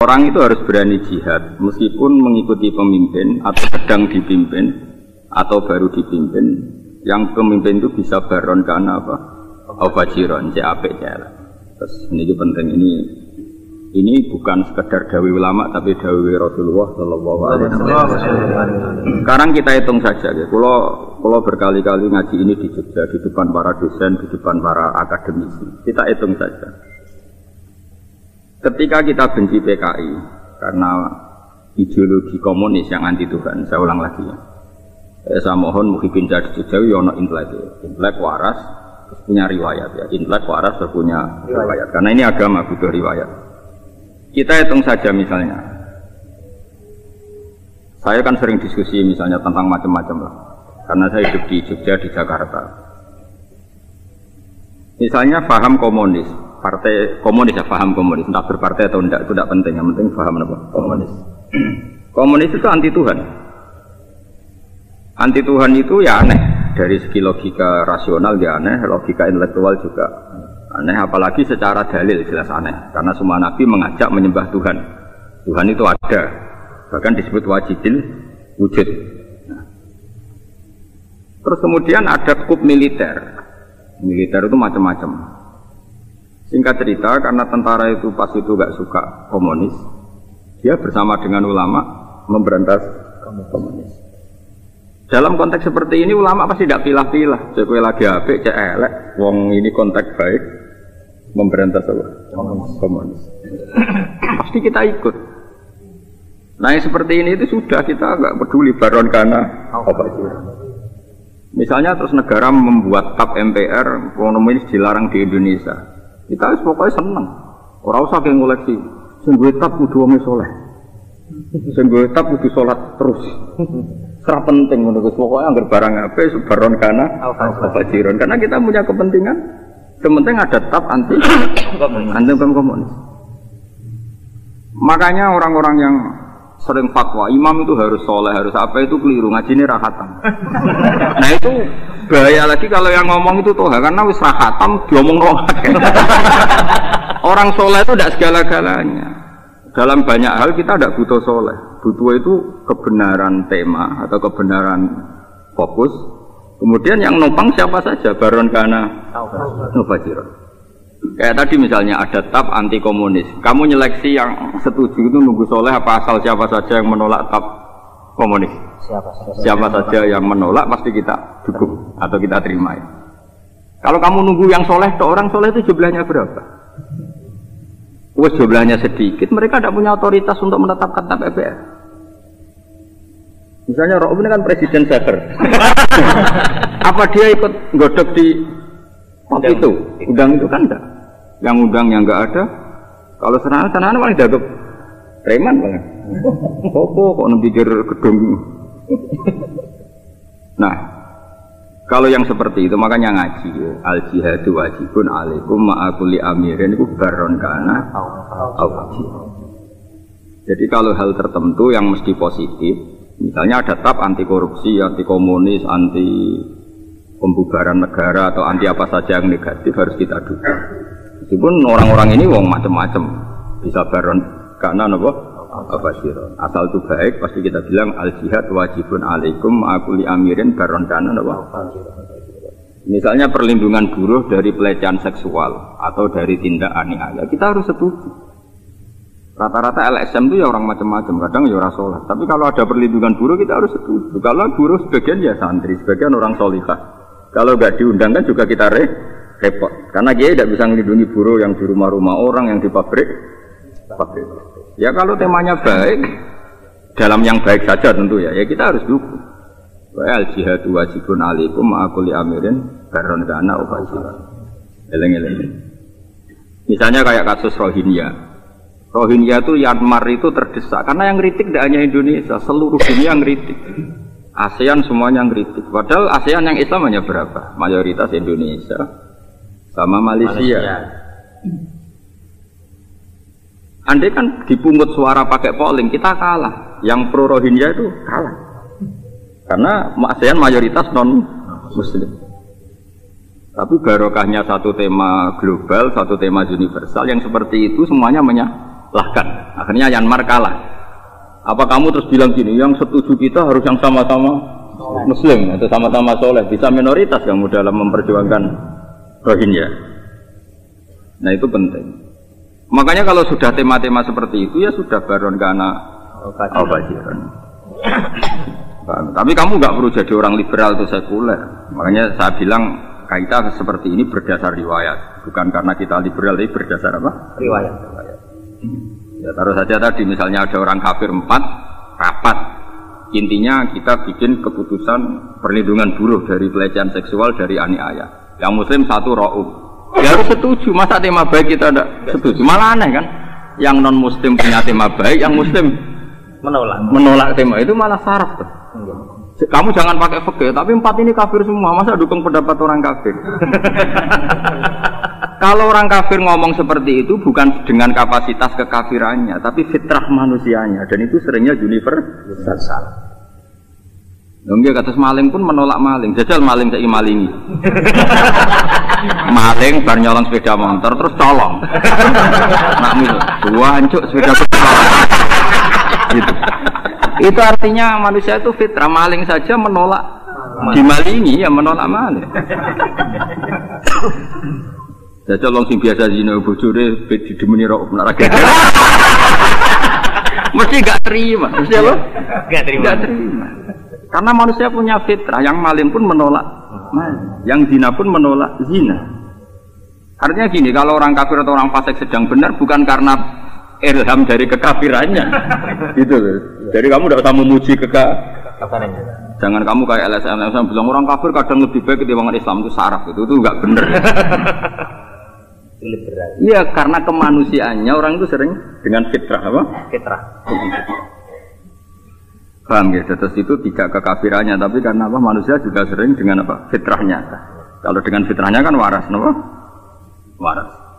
Orang itu harus berani jihad, meskipun mengikuti pemimpin atau sedang dipimpin atau baru dipimpin. Yang pemimpin itu bisa baron karena apa? Fajiron, CAP, CL. Terus ini penting, ini bukan sekedar dawai ulama tapi dawai Rasulullah Sallallahu Alaihi Wasallam. Sekarang kita hitung saja, ya. Kalau berkali-kali ngaji ini di Jogja, di depan para dosen, di depan para akademisi, kita hitung saja. Ketika kita benci PKI karena ideologi komunis yang anti Tuhan, saya ulang lagi ya. Saya mohon mungkin jadi Jogja, yono intelek waras, punya riwayat ya. Intelek waras punya riwayat. Karena ini agama butuh riwayat. Kita hitung saja misalnya. Saya kan sering diskusi misalnya tentang macam-macam lah. Karena saya hidup di Jogja, di Jakarta. Misalnya paham komunis, partai komunis ya, paham komunis, entah berpartai atau tidak, itu tidak penting, yang penting paham apa? Komunis. Komunis itu anti Tuhan. Anti Tuhan itu ya aneh, dari segi logika rasional ya aneh, logika intelektual juga aneh, apalagi secara dalil jelas aneh, karena semua nabi mengajak menyembah Tuhan. Tuhan itu ada, bahkan disebut wajibin wujud. Terus kemudian ada kup militer. Militer itu macam-macam. Singkat cerita, karena tentara itu pas itu gak suka komunis, dia bersama dengan ulama memberantas komunis. Dalam konteks seperti ini ulama pasti tidak pilah-pilah. Cek lagi apik, cek elek, wong ini konteks baik memberantas komunis. Pasti kita ikut. Nah yang seperti ini itu sudah, kita nggak peduli baron karena apa itu. Misalnya terus negara membuat TAP MPR komunis dilarang di Indonesia, kita pokoknya seneng. Orang usah kayak ngoleksi. Sing duwe TAP kudu wong saleh. Sing duwe TAP kudu salat terus. Serah penting menurut pokoknya anggar barang apa baron karena fajiron, karena kita punya kepentingan. Sementing ada TAP anti komunis. Makanya orang-orang yang sering fatwa imam itu harus soleh, harus apa, itu keliru, ngaji ini rahatam. Nah itu bahaya lagi kalau yang ngomong itu toha, karena wis rahatam diomong rohak. Orang soleh itu tidak segala-galanya. Dalam banyak hal kita tidak butuh soleh, butuh itu kebenaran tema atau kebenaran fokus. Kemudian yang numpang siapa saja, baron kana fajiron. Kayak tadi misalnya ada TAP anti komunis, kamu nyeleksi yang setuju itu nunggu soleh apa asal siapa saja yang menolak TAP komunis? Siapa saja yang menolak pasti kita dukung atau kita terima. Kalau kamu nunggu yang soleh, orang soleh itu jumlahnya berapa? Wes jumlahnya sedikit, mereka tidak punya otoritas untuk menetapkan TAP MPR. Misalnya Rob ini kan presiden Saker. Apa dia ikut godok di waktu itu? Undang itu kan enggak. Yang undang yang enggak ada. Kalau sana-sana paling dagep preman banget. Kok nempikir gedung. Nah, kalau yang seperti itu makanya ngaji. Al jihadu wajibun alaikum ma'akuli amirin itu baron kana al-wajib. Jadi kalau hal tertentu yang mesti positif, misalnya ada TAP anti korupsi, anti komunis, anti pembubaran negara atau anti apa saja yang negatif harus kita dukung. Meskipun orang-orang ini wong macam-macam, bisa baron karena apa sih? Asal itu baik pasti kita bilang al jihad wajibun alaikum akuli amirin baron karena apa? Misalnya perlindungan buruh dari pelecehan seksual atau dari tindak aniaya, kita harus setuju. Rata-rata LSM itu ya orang macam-macam, kadang ya orang sholat. Tapi kalau ada perlindungan buruh kita harus setuju. Kalau buruh sebagian ya santri, sebagian orang sholihah. Kalau nggak diundangkan juga kita repot. Karena dia tidak bisa melindungi buruh yang di rumah-rumah orang, yang di pabrik. Ya kalau temanya baik, dalam yang baik saja tentu ya kita harus dukung. Al jihadu wajibun alaikum ma'akuli amirin baron kana ufajiran. Eleng-eleng. Misalnya kayak kasus Rohingya. Rohingya itu Myanmar itu terdesak karena yang kritik tidak hanya Indonesia, seluruh dunia yang kritik. ASEAN semuanya yang kritik. Padahal ASEAN yang Islam hanya berapa? Mayoritas Indonesia sama Malaysia. Andai kan dipungut suara pakai polling, kita kalah. Yang pro Rohingya itu kalah. Karena ASEAN mayoritas non-Muslim. Tapi barokahnya satu tema global, satu tema universal yang seperti itu semuanya kalahkan. Akhirnya Myanmar kalah. Apa kamu terus bilang gini, yang setuju kita harus yang sama-sama Muslim atau sama-sama soleh, bisa minoritas kamu dalam memperjuangkan Rohingya. Nah itu penting. Makanya kalau sudah tema-tema seperti itu ya sudah baron karena al-fajiran. Tapi kamu nggak perlu jadi orang liberal atau sekuler. Makanya saya bilang kaidah seperti ini berdasar riwayat, bukan karena kita liberal, tapi berdasar apa? Riwayat. Ya taruh saja tadi misalnya ada orang kafir 4 rapat, intinya kita bikin keputusan perlindungan buruh dari pelecehan seksual dari aniaya. Yang Muslim 1 ra'ub, ya harus setuju. Masa tema baik kita tidak setuju? Malah aneh kan? Yang non Muslim punya tema baik, yang Muslim menolak tema itu malah saraf tuh. Kamu jangan pakai fikih, tapi 4 ini kafir semua. Masa dukung pendapat orang kafir? Kalau orang kafir ngomong seperti itu bukan dengan kapasitas kekafirannya, tapi fitrah manusianya, dan itu seringnya universal. Nggih kados maling pun menolak maling. Jajal maling saiki malingi. Maling bar nyolong sepeda motor terus colong. Nakmu dua hancur sepeda motor. Gitu. Itu artinya manusia itu fitrah, maling saja menolak dimalingi ya menolak maling. Jajal wong sing biasa zina bojone didemeni rok nek ra mesti gak terima. Mesti apa? Gak terima. Karena manusia punya fitrah, yang maling pun menolak maling, yang zina pun menolak zina. Artinya gini, kalau orang kafir atau orang fasik sedang benar bukan karena ilham dari kekafirannya. Gitu loh. Jadi kamu tidak usah memuji kekafirannya. Jangan kamu kayak LSM bilang orang kafir kadang lebih baik ketimbang orang Islam, itu saraf, itu enggak benar. Iya, karena kemanusiaannya orang itu sering dengan fitrah apa? Fitrah. Paham ya? Terus itu tidak kekafirannya, tapi karena apa? Manusia juga sering dengan apa? Fitrahnya. Kalau dengan fitrahnya kan waras, no? Waras.